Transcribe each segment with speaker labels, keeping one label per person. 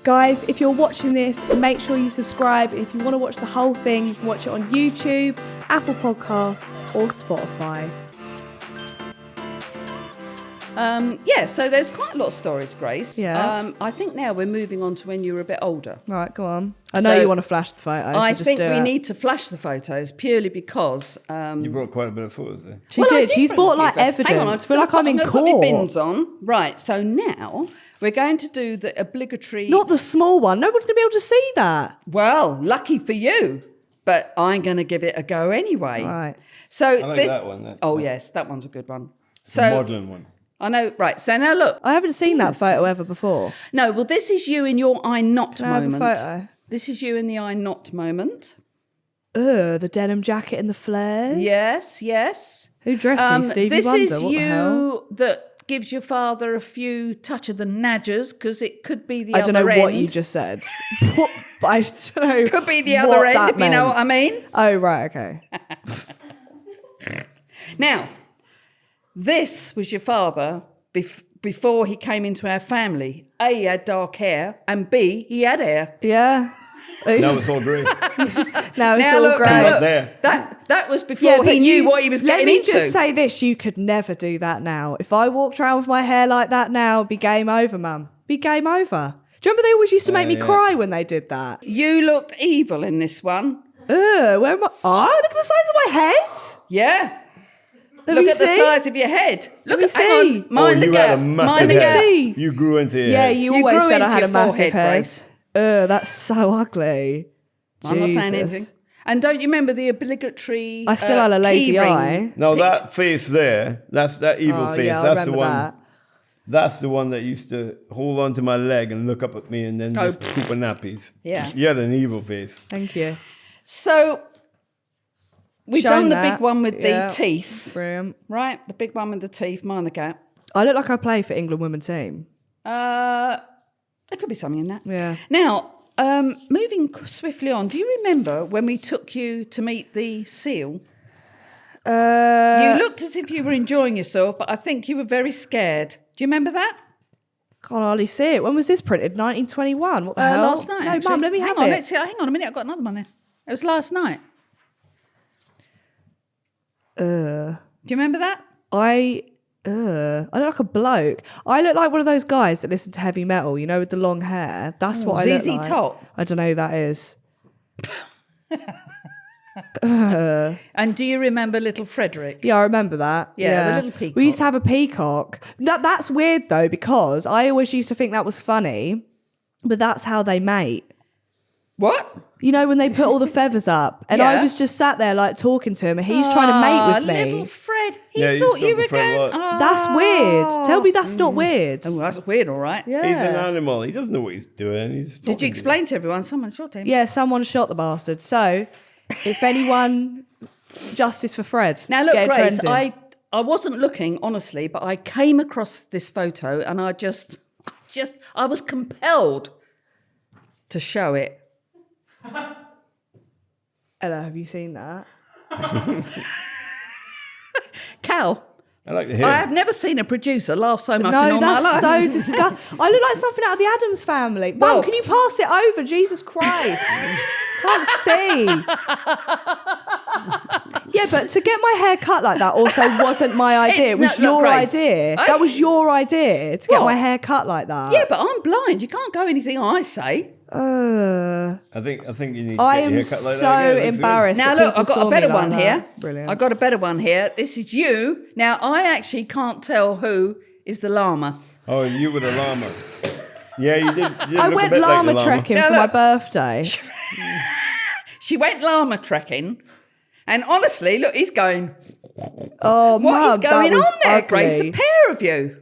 Speaker 1: Guys, if you're watching this, make sure you subscribe. If you want to watch the whole thing, you can watch it on YouTube, Apple Podcasts, or Spotify.
Speaker 2: So there's quite a lot of stories, Grace.
Speaker 1: Yeah.
Speaker 2: I think now we're moving on to when you were a bit older.
Speaker 1: Right, go on. I know you want to flash the photos.
Speaker 2: I think we need to flash the photos purely because...
Speaker 3: you brought quite a bit of photos there.
Speaker 1: She did. She's brought like evidence.
Speaker 2: Hang on,
Speaker 1: I feel like I'm in court.
Speaker 2: Put my bins on. Right, so now we're going to do the obligatory...
Speaker 1: Not the small one. Nobody's going to be able to see that.
Speaker 2: Well, lucky for you. But I'm going to give it a go anyway.
Speaker 1: Right.
Speaker 2: So
Speaker 3: I like that one.
Speaker 2: Yes, that one's a good one.
Speaker 3: So, the modelling one.
Speaker 2: I know, right. So now look.
Speaker 1: I haven't seen that photo ever before.
Speaker 2: No, well, this is you in your I not
Speaker 1: Can I
Speaker 2: moment.
Speaker 1: have a photo?
Speaker 2: This is you in the I not moment.
Speaker 1: The denim jacket and the flares.
Speaker 2: Yes.
Speaker 1: Who dressed me, Stevie
Speaker 2: This
Speaker 1: Wonder?
Speaker 2: is
Speaker 1: What the hell?
Speaker 2: you that gives your father a few touch of the nadgers because it could be the
Speaker 1: I
Speaker 2: other
Speaker 1: don't know
Speaker 2: end.
Speaker 1: what you just said. But I don't know.
Speaker 2: Could be the other end, if you know what I mean.
Speaker 1: Oh, right, okay.
Speaker 2: Now, this was your father before he came into our family. A, he had dark hair, and B, he had hair.
Speaker 1: Yeah.
Speaker 3: Now it's all grey.
Speaker 1: Now it's all
Speaker 2: look,
Speaker 1: grey.
Speaker 2: now look,
Speaker 3: there.
Speaker 2: that was before he knew what he was getting into.
Speaker 1: Let me just say this, you could never do that now. If I walked around with my hair like that now, it'd be game over, Mum. Be game over. Do you remember they always used to make me cry when they did that?
Speaker 2: You looked evil in this one.
Speaker 1: Where am I? Oh, look at the size of my head.
Speaker 2: Yeah.
Speaker 1: Let
Speaker 2: Look
Speaker 1: me
Speaker 2: at the
Speaker 1: see.
Speaker 2: size of your head. Look
Speaker 1: Let
Speaker 2: at,
Speaker 1: me
Speaker 2: hang
Speaker 1: see.
Speaker 2: on, mind the
Speaker 3: you
Speaker 2: gap.
Speaker 3: had a massive
Speaker 2: Mind the
Speaker 3: head.
Speaker 2: gap.
Speaker 1: See.
Speaker 3: You grew into your
Speaker 1: Yeah,
Speaker 3: head.
Speaker 1: you
Speaker 2: You
Speaker 1: always
Speaker 2: grew
Speaker 1: said I
Speaker 2: into
Speaker 1: had a
Speaker 2: your
Speaker 1: massive
Speaker 2: forehead,
Speaker 1: head.
Speaker 2: Grace.
Speaker 1: That's so ugly.
Speaker 2: I'm not saying
Speaker 1: Jesus.
Speaker 2: anything. And don't you remember the obligatory
Speaker 1: I still had a lazy
Speaker 2: key ring?
Speaker 1: eye.
Speaker 3: No, that face there, that's that evil face.
Speaker 1: Yeah, I
Speaker 3: That's the
Speaker 1: remember
Speaker 3: one.
Speaker 1: that.
Speaker 3: That's the one that used to hold on to my leg and look up at me and then just poop a nappies.
Speaker 2: Yeah.
Speaker 3: You had an evil face.
Speaker 1: Thank you.
Speaker 2: So we've
Speaker 1: Shown
Speaker 2: done the
Speaker 1: that.
Speaker 2: big one with
Speaker 1: Yeah.
Speaker 2: the teeth,
Speaker 1: Brilliant.
Speaker 2: right? The big one with the teeth, mind the gap.
Speaker 1: I look like I play for England women's team.
Speaker 2: There could be something in that.
Speaker 1: Yeah.
Speaker 2: Now, moving swiftly on, do you remember when we took you to meet the seal? You looked as if you were enjoying yourself, but I think you were very scared. Do you remember that?
Speaker 1: Can't hardly see it. When was this printed? 1921. What the hell?
Speaker 2: Last night.
Speaker 1: No,
Speaker 2: actually.
Speaker 1: Mum, let me
Speaker 2: hang
Speaker 1: have
Speaker 2: on,
Speaker 1: it.
Speaker 2: Let's see. Hang on a minute. I've got another one there. It was last night. Do you remember that?
Speaker 1: I look like a bloke. I look like one of those guys that listen to heavy metal, you know, with the long hair. That's what I look
Speaker 2: ZZ
Speaker 1: like.
Speaker 2: Top.
Speaker 1: I don't know who that is.
Speaker 2: And do you remember little Frederick?
Speaker 1: Yeah, I remember that.
Speaker 2: Yeah, the little peacock.
Speaker 1: We used to have a peacock. That's weird though, because I always used to think that was funny, but that's how they mate.
Speaker 2: What?
Speaker 1: You know, when they put all the feathers up, and I
Speaker 2: Yeah.
Speaker 1: was just sat there like talking to him, and he's trying to mate with me.
Speaker 2: Little Fred. He
Speaker 3: Yeah, you
Speaker 2: thought you
Speaker 3: talk
Speaker 2: were
Speaker 3: to Fred a
Speaker 2: going.
Speaker 3: lot.
Speaker 1: That's weird. Tell me that's not weird.
Speaker 2: Oh, that's weird, all right.
Speaker 1: Yeah.
Speaker 3: He's an animal. He doesn't know what he's doing. He's
Speaker 2: Did you explain to everyone? Someone shot him.
Speaker 1: Yeah, someone shot the bastard. So, if anyone, justice for Fred.
Speaker 2: Now look,
Speaker 1: Get it
Speaker 2: Grace,
Speaker 1: trending.
Speaker 2: I wasn't looking, honestly, but I came across this photo and I was compelled to show it.
Speaker 1: Ella, have you seen that?
Speaker 2: Cal,
Speaker 3: I like the hair.
Speaker 2: I have never seen a producer laugh so much in
Speaker 1: No,
Speaker 2: all my life.
Speaker 1: that's so disgusting. I look like something out of the Addams Family.
Speaker 2: Well-
Speaker 1: Mum, can you pass it over? Jesus Christ. Can't see. Yeah, but to get my hair cut like that also wasn't my idea.
Speaker 2: It's
Speaker 1: It was
Speaker 2: not-
Speaker 1: your
Speaker 2: look, Grace,
Speaker 1: idea.
Speaker 2: I-
Speaker 1: That was your idea to get
Speaker 2: What?
Speaker 1: my hair cut like that.
Speaker 2: Yeah, but I'm blind. You can't go anything I say.
Speaker 3: I think you need to
Speaker 1: I
Speaker 3: get
Speaker 1: am
Speaker 3: your hair cut like
Speaker 1: so
Speaker 3: that again. It looks good.
Speaker 1: embarrassed.
Speaker 2: Now
Speaker 1: that
Speaker 2: look,
Speaker 1: people
Speaker 2: I've got
Speaker 1: saw
Speaker 2: a better
Speaker 1: me like
Speaker 2: one
Speaker 1: that.
Speaker 2: here.
Speaker 1: Brilliant.
Speaker 2: I've got a better one here. This is you. Now I actually can't tell who is the llama.
Speaker 3: Oh, you were the llama. Yeah, you did. You
Speaker 1: I
Speaker 3: look a
Speaker 1: went
Speaker 3: bit like
Speaker 1: llama
Speaker 3: the llama.
Speaker 1: trekking
Speaker 2: Now
Speaker 1: for my
Speaker 2: look.
Speaker 1: birthday.
Speaker 2: She went llama trekking, and honestly, look, he's going.
Speaker 1: Oh,
Speaker 2: What
Speaker 1: Mum,
Speaker 2: is going
Speaker 1: that was
Speaker 2: on there,
Speaker 1: ugly.
Speaker 2: Grace? The pair of you.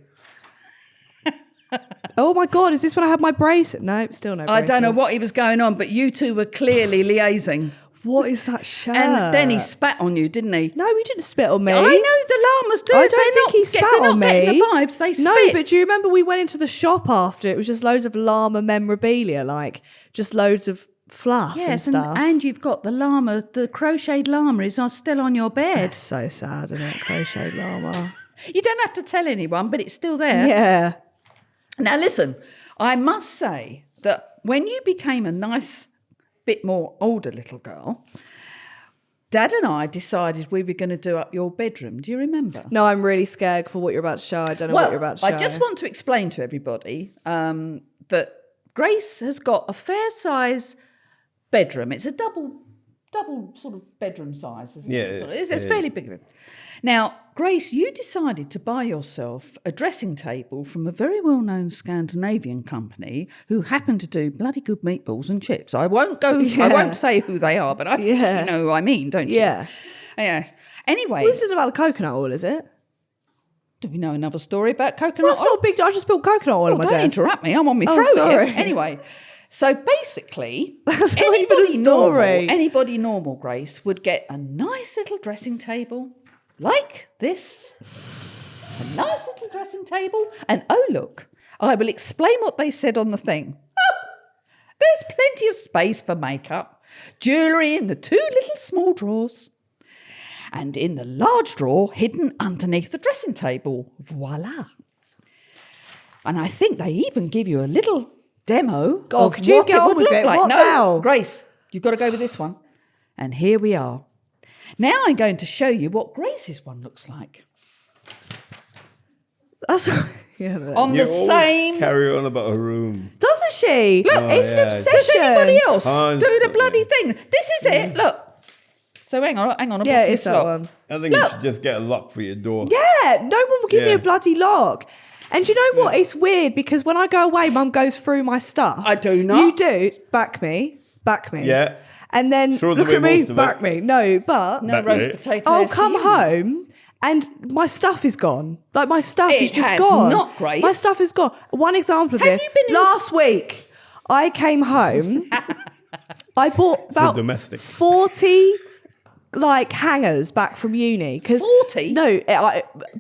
Speaker 1: Oh my God, is this when I had my bracelet? No, still no
Speaker 2: I
Speaker 1: braces.
Speaker 2: don't know what was going on, but you two were clearly liaising.
Speaker 1: What is that shirt?
Speaker 2: And then he spat on you, didn't he?
Speaker 1: No, he didn't spit on me.
Speaker 2: I know the llamas do.
Speaker 1: I
Speaker 2: If
Speaker 1: don't
Speaker 2: they're
Speaker 1: think
Speaker 2: not,
Speaker 1: he
Speaker 2: if
Speaker 1: spat
Speaker 2: they're not
Speaker 1: on
Speaker 2: getting
Speaker 1: me.
Speaker 2: the vibes, they spit.
Speaker 1: No, but do you remember we went into the shop after? It was just loads of llama memorabilia, like just loads of fluff
Speaker 2: yes,
Speaker 1: and stuff.
Speaker 2: and you've got the llama, the crocheted llama is still on your bed.
Speaker 1: It's so sad, isn't it? Crocheted llama.
Speaker 2: You don't have to tell anyone, but it's still there.
Speaker 1: Yeah.
Speaker 2: Now listen, I must say that when you became a nice bit more older little girl, Dad and I decided we were going to do up your bedroom. Do you remember?
Speaker 1: No, I'm really scared for what you're about to show. I don't know what you're about to show.
Speaker 2: I just want to explain to everybody that Grace has got a fair size bedroom. It's a double sort of bedroom size, isn't it?
Speaker 3: Yeah,
Speaker 2: It's fairly big. Now, Grace, you decided to buy yourself a dressing table from a very well-known Scandinavian company who happen to do bloody good meatballs and chips. I won't say who they are, but you know who I mean, don't you?
Speaker 1: Yeah.
Speaker 2: Yeah. Anyway.
Speaker 1: Well, this is about the coconut oil, is it?
Speaker 2: Do we know another story about coconut
Speaker 1: Well, it's
Speaker 2: oil?
Speaker 1: not a big deal. I just spilled coconut oil on my
Speaker 2: Don't
Speaker 1: desk.
Speaker 2: interrupt me. I'm on my throat
Speaker 1: sorry.
Speaker 2: here. Anyway, so basically,
Speaker 1: That's not even a story.
Speaker 2: anybody normal, Grace, would get a nice little dressing table like this. A nice little dressing table. And oh, look, I will explain what they said on the thing. Oh, there's plenty of space for makeup, jewellery in the 2 little small drawers. And in the large drawer hidden underneath the dressing table. Voila. And I think they even give you a little demo
Speaker 1: God,
Speaker 2: of
Speaker 1: could you
Speaker 2: what
Speaker 1: get
Speaker 2: it
Speaker 1: on
Speaker 2: would
Speaker 1: with
Speaker 2: look
Speaker 1: it?
Speaker 2: like.
Speaker 1: What
Speaker 2: No,
Speaker 1: now?
Speaker 2: Grace, you've got to go with this one. And here we are. Now I'm going to show you what Grace's one looks like.
Speaker 1: That's yeah. But
Speaker 2: On
Speaker 3: You
Speaker 2: the
Speaker 3: always
Speaker 2: same...
Speaker 3: carry on about a room.
Speaker 1: doesn't she? Look, it's an
Speaker 3: yeah.
Speaker 1: obsession.
Speaker 2: Does anybody else do the
Speaker 3: Constantly.
Speaker 2: bloody thing? This is it. Look. So hang on.
Speaker 1: Yeah, it's that one.
Speaker 3: I think you should just get a lock for your door.
Speaker 1: Yeah, no one will give me
Speaker 3: Yeah.
Speaker 1: a bloody lock. And you know what? It's weird because when I go away, Mum goes through my stuff.
Speaker 2: I do not.
Speaker 1: You do. Back me.
Speaker 3: Yeah.
Speaker 1: And then
Speaker 3: Throw
Speaker 1: look
Speaker 3: away
Speaker 1: at me.
Speaker 3: most of it.
Speaker 1: Back me. No, but
Speaker 2: No
Speaker 3: Back
Speaker 2: roast
Speaker 3: it.
Speaker 2: potatoes.
Speaker 1: I'll
Speaker 2: for
Speaker 1: come
Speaker 2: you.
Speaker 1: home and my stuff is gone. Like my stuff
Speaker 2: It
Speaker 1: is just
Speaker 2: has
Speaker 1: gone.
Speaker 2: not, Grace.
Speaker 1: My stuff is gone. One example of
Speaker 2: Have
Speaker 1: this.
Speaker 2: you been in-
Speaker 1: Last week, I came home. I bought about
Speaker 3: domestic.
Speaker 1: 40 like hangers back from uni.
Speaker 2: 40?
Speaker 1: No,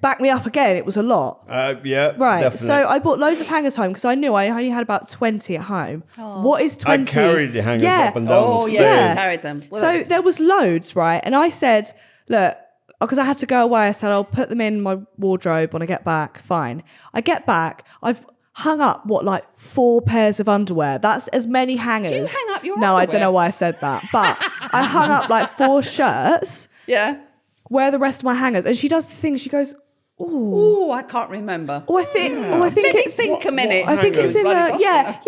Speaker 1: back me up again. It was a lot.
Speaker 3: Yeah.
Speaker 1: Right,
Speaker 3: Definitely.
Speaker 1: so I bought loads of hangers home because I knew I only had about 20 at home. What is 20?
Speaker 3: I carried the hangers
Speaker 1: Yeah.
Speaker 3: up and down
Speaker 2: Oh,
Speaker 3: the
Speaker 2: yeah.
Speaker 3: stairs.
Speaker 1: Yeah.
Speaker 2: Carried them. Well,
Speaker 1: So there was loads, right? And I said, look, because I had to go away, I said, I'll put them in my wardrobe when I get back. Fine. I get back. I've hung up, like 4 pairs of underwear. That's as many hangers.
Speaker 2: Do you hang up your
Speaker 1: No, I
Speaker 2: underwear?
Speaker 1: don't know why I said that. But I hung up like 4 shirts.
Speaker 2: yeah.
Speaker 1: Where are the rest of my hangers? And she does the thing. She goes, ooh.
Speaker 2: Oh, I can't remember.
Speaker 1: Oh, I think
Speaker 2: Let me
Speaker 1: it's.
Speaker 2: think a minute.
Speaker 1: I think it's in
Speaker 2: Bloody
Speaker 1: the
Speaker 2: gospel.
Speaker 1: yeah.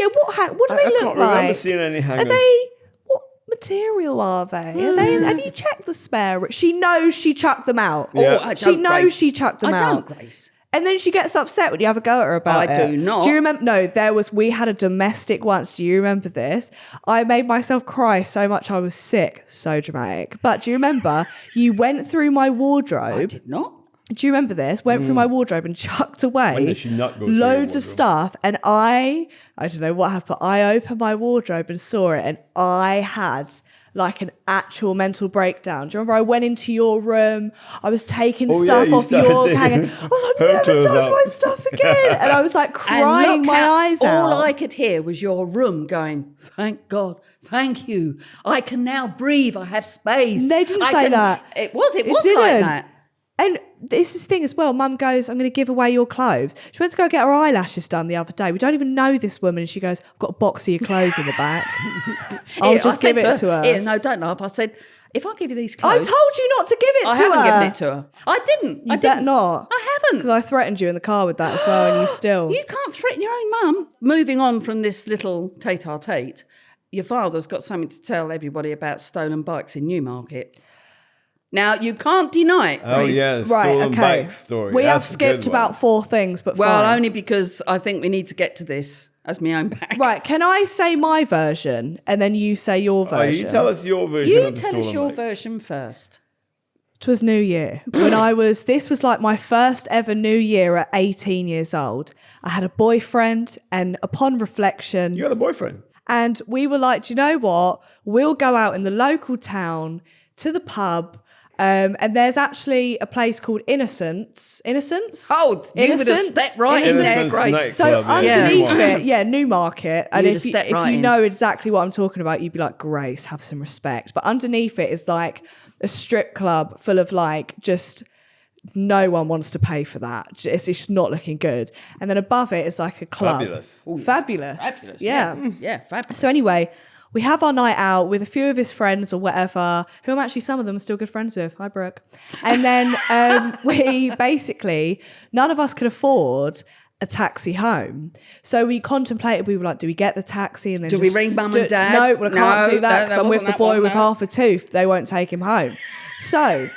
Speaker 1: What do they
Speaker 3: I
Speaker 1: look
Speaker 3: can't
Speaker 1: like?
Speaker 3: remember seeing any
Speaker 1: Are
Speaker 3: hangers.
Speaker 1: they? What material are they? Are they? Have you checked the spare? She knows she chucked them out.
Speaker 3: Yeah.
Speaker 2: Oh, I
Speaker 1: She
Speaker 2: don't,
Speaker 1: knows
Speaker 2: Grace.
Speaker 1: she chucked them
Speaker 2: I
Speaker 1: out.
Speaker 2: don't, Grace.
Speaker 1: And then she gets upset when you have a go at her about
Speaker 2: I
Speaker 1: it.
Speaker 2: do not.
Speaker 1: Do you remember? No, we had a domestic once. Do you remember this? I made myself cry so much I was sick. So dramatic. But do you remember? You went through my
Speaker 2: I
Speaker 1: wardrobe.
Speaker 2: did not.
Speaker 1: Do you remember this? Went through my wardrobe and chucked away
Speaker 3: When did she not go through your
Speaker 1: loads of
Speaker 3: wardrobe?
Speaker 1: stuff. And I don't know what happened. I opened my wardrobe and saw it, and I had like an actual mental breakdown. Do you remember I went into your room? I was taking
Speaker 3: Oh, yeah,
Speaker 1: stuff
Speaker 3: you
Speaker 1: off
Speaker 3: started
Speaker 1: your
Speaker 3: taking
Speaker 1: hanger. I was
Speaker 3: her
Speaker 1: like, never
Speaker 3: clothes
Speaker 1: touch
Speaker 3: out.
Speaker 1: my stuff again. And I was like
Speaker 2: And
Speaker 1: crying
Speaker 2: look
Speaker 1: my
Speaker 2: how
Speaker 1: eyes out.
Speaker 2: all I could hear was your room going, thank God, thank you. I can now breathe. I have space.
Speaker 1: They didn't
Speaker 2: I
Speaker 1: say
Speaker 2: can-"
Speaker 1: that.
Speaker 2: It was like
Speaker 1: didn't.
Speaker 2: that.
Speaker 1: And this is the thing as well. Mum goes, I'm going to give away your clothes. She went to go get her eyelashes done the other day. We don't even know this woman. And she goes, I've got a box of your clothes in the back. I'll
Speaker 2: Here,
Speaker 1: just
Speaker 2: I said
Speaker 1: give it to her.
Speaker 2: Here, no, don't laugh. I said, if I give you these
Speaker 1: I
Speaker 2: clothes.
Speaker 1: told you not to give it
Speaker 2: I
Speaker 1: to her.
Speaker 2: haven't given it to her. I didn't.
Speaker 1: You
Speaker 2: I
Speaker 1: bet
Speaker 2: didn't.
Speaker 1: not.
Speaker 2: I haven't.
Speaker 1: Because I threatened you in the car with that as well, and you still.
Speaker 2: You can't threaten your own mum. Moving on from this little tete-a-tete, your father's got something to tell everybody about stolen bikes in Newmarket. Now, you can't deny it,
Speaker 3: Oh,
Speaker 2: Grace.
Speaker 3: yeah, the
Speaker 1: Right,
Speaker 3: stolen
Speaker 1: okay.
Speaker 3: bike story.
Speaker 1: We have
Speaker 3: That's a good
Speaker 1: skipped about
Speaker 3: one.
Speaker 1: 4 things, but
Speaker 2: Well,
Speaker 1: fine.
Speaker 2: only because I think we need to get to this as my own back.
Speaker 1: Right, can I say my version and then you say your
Speaker 3: Oh,
Speaker 1: version?
Speaker 3: you tell us your version
Speaker 2: You
Speaker 3: of the
Speaker 2: tell us
Speaker 3: stolen
Speaker 2: your
Speaker 3: bike.
Speaker 2: version first.
Speaker 1: 'Twas New Year. This was like my first ever New Year at 18 years old. I had a boyfriend, and upon reflection,
Speaker 3: You had a boyfriend.
Speaker 1: and we were like, do you know what? We'll go out in the local town to the pub. And there's actually a place called Innocence.
Speaker 2: Oh, you would have stepped right in there,
Speaker 3: Innocence
Speaker 2: Grace.
Speaker 3: nightclub,
Speaker 1: So
Speaker 3: yeah.
Speaker 1: underneath
Speaker 3: Newmarket.
Speaker 1: it, Newmarket. And
Speaker 2: You'd
Speaker 1: if
Speaker 2: have
Speaker 1: you,
Speaker 2: stepped
Speaker 1: if
Speaker 2: right
Speaker 1: you
Speaker 2: in.
Speaker 1: know exactly what I'm talking about, you'd be like, Grace, have some respect. But underneath it is like a strip club full of like just no one wants to pay for that. It's just not looking good. And then above it is like a club.
Speaker 3: Fabulous.
Speaker 1: Fabulous. Yeah.
Speaker 2: Yeah, fabulous.
Speaker 1: So anyway, we have our night out with a few of his friends or whatever, who I'm actually, some of them are still good friends with. Hi, Brooke. And then we basically, none of us could afford a taxi home. So we contemplated, we were like, do we get the taxi? And then
Speaker 2: Do we ring mum and dad?
Speaker 1: No, well, I can't do that
Speaker 2: No,
Speaker 1: because I'm with
Speaker 2: wasn't
Speaker 1: the
Speaker 2: that
Speaker 1: boy
Speaker 2: one,
Speaker 1: with
Speaker 2: no.
Speaker 1: half a tooth. They won't take him home. So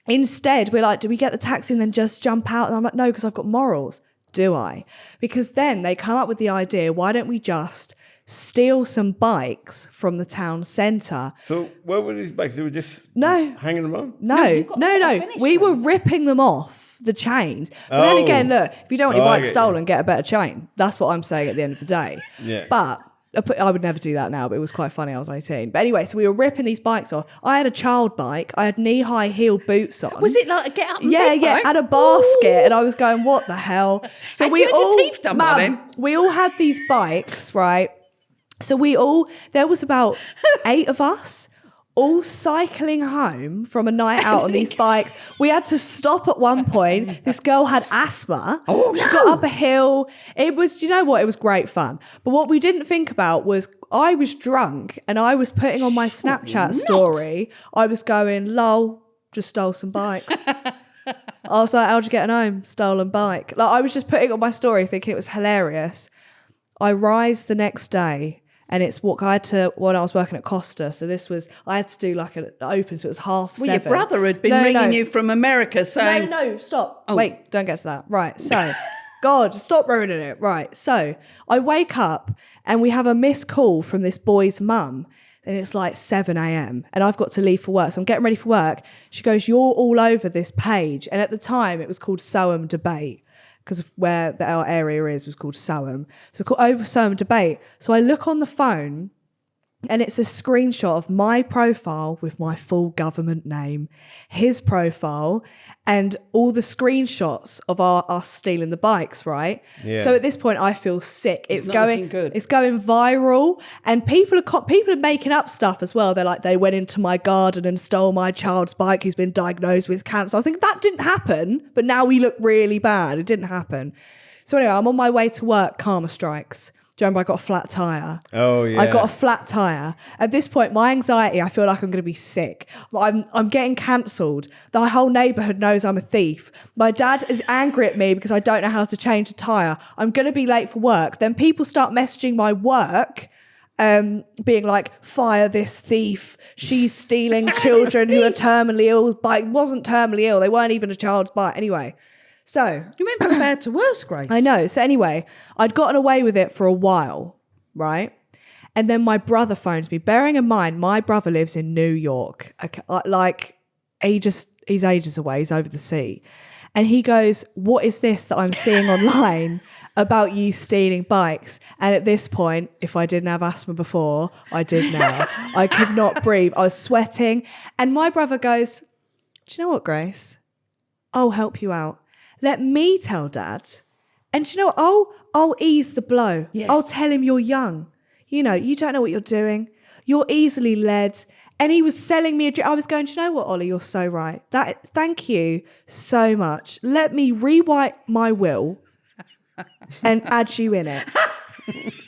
Speaker 1: instead, we're like, do we get the taxi and then just jump out? And I'm like, no, because I've got morals. Do I? Because then they come up with the idea, why don't we just steal some bikes from the town centre?
Speaker 3: So where were these bikes? They were just
Speaker 1: No.
Speaker 3: hanging around?
Speaker 1: No. We were ripping them off the chains. But then again, look, if you don't want your bike stolen, get a better chain. That's what I'm saying at the end of the day.
Speaker 3: Yeah.
Speaker 1: But I would never do that now, but it was quite funny. I was 18. But anyway, so we were ripping these bikes off. I had a child bike. I had knee-high heel boots on.
Speaker 2: Was it like a get up and
Speaker 1: Yeah,
Speaker 2: big
Speaker 1: yeah,
Speaker 2: bike?
Speaker 1: had a basket, and I was going, what the hell? So
Speaker 2: And you had your teeth done by then?
Speaker 1: we all had these bikes, right? So there was about 8 of us, all cycling home from a night out on these bikes. We had to stop at one point. This girl had asthma. She got up a hill. It was, do you know what? It was great fun. But what we didn't think about was I was drunk and I was putting on my Snapchat story. I was going, lol, just stole some bikes. I was like, how'd you get home? Stolen bike. Like, I was just putting on my story thinking it was hilarious. I rise the next day. And it's what I had to, when I was working at Costa. So I had to do like an open, so it was 7:30.
Speaker 2: Well, your brother had been ringing you from America saying...
Speaker 1: No, stop. Oh. Wait, don't get to that. Right, so, God, stop ruining it. Right, so I wake up and we have a missed call from this boy's mum. And it's like 7 a.m. and I've got to leave for work. So I'm getting ready for work. She goes, you're all over this page. And at the time, it was called Soham Debate, because where our area was called Soham. So it's called over Soham Debate. So I look on the phone and it's a screenshot of my profile with my full government name, his profile, and all the screenshots of us stealing the bikes, right?
Speaker 3: Yeah.
Speaker 1: So at this point, I feel sick.
Speaker 2: It's not looking good.
Speaker 1: It's going viral, and people are making up stuff as well. They're like, they went into my garden and stole my child's bike who's been diagnosed with cancer. I was thinking that didn't happen, but now we look really bad. It didn't happen. So anyway, I'm on my way to work. Karma strikes. Do you remember I got a flat tyre?
Speaker 3: Oh, yeah.
Speaker 1: I got a flat tyre. At this point, my anxiety, I feel like I'm going to be sick. I'm getting cancelled. The whole neighbourhood knows I'm a thief. My dad is angry at me because I don't know how to change a tyre. I'm going to be late for work. Then people start messaging my work, being like, fire this thief. She's stealing children who are terminally ill. But it wasn't terminally ill. They weren't even a child's bite. Anyway. So
Speaker 2: You went from bad to worse, Grace.
Speaker 1: I know. So anyway, I'd gotten away with it for a while, right? And then my brother phones me. Bearing in mind, my brother lives in New York. He's ages away. He's over the sea. And he goes, what is this that I'm seeing online about you stealing bikes? And at this point, if I didn't have asthma before, I did now. I could not breathe. I was sweating. And my brother goes, do you know what, Grace? I'll help you out. Let me tell Dad. And do you know what? I'll ease the blow.
Speaker 2: Yes.
Speaker 1: I'll tell him you're young. You know, you don't know what you're doing. You're easily led. And he was selling me a drink. I was going, do you know what, Ollie? You're so right. Thank you so much. Let me rewrite my will and add you in it.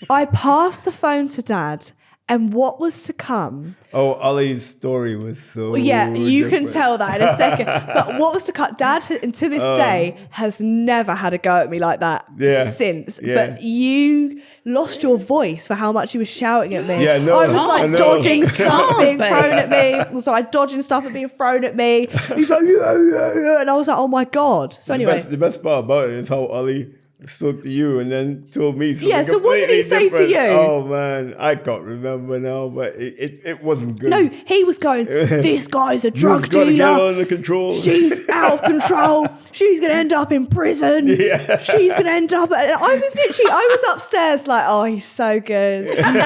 Speaker 1: I passed the phone to Dad, and what was to come...
Speaker 3: Oh, Ollie's story was so...
Speaker 1: Yeah, you can
Speaker 3: different.
Speaker 1: tell that in a second. But what was to cut? Dad, to this day, has never had a go at me like that since.
Speaker 3: Yeah.
Speaker 1: But you lost your voice for how much he was shouting at me.
Speaker 3: Yeah, no,
Speaker 1: I was
Speaker 3: I
Speaker 1: like
Speaker 3: know.
Speaker 1: dodging
Speaker 2: It
Speaker 1: stuff
Speaker 2: can't
Speaker 1: being
Speaker 2: be.
Speaker 1: thrown at me. So I dodging stuff being thrown at me. He's like, yeah. And I was like, oh my God. So anyway.
Speaker 3: The best part about it is how Ollie spoke to you and then told me something
Speaker 1: Yeah, so what did he say to
Speaker 3: completely different.
Speaker 1: you?
Speaker 3: Oh man, I can't remember now, but it wasn't good.
Speaker 1: No, he was going, this guy's a drug
Speaker 3: You've got to get
Speaker 1: dealer.
Speaker 3: under control.
Speaker 1: She's out of control. She's going to end up in prison.
Speaker 3: Yeah.
Speaker 1: She's going to end up... I was upstairs like, oh, he's so good. He's I'm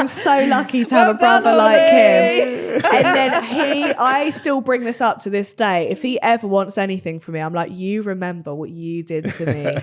Speaker 1: so lucky to have a brother like him. And then I still bring this up to this day. If he ever wants anything from me, I'm like, you remember what you did to me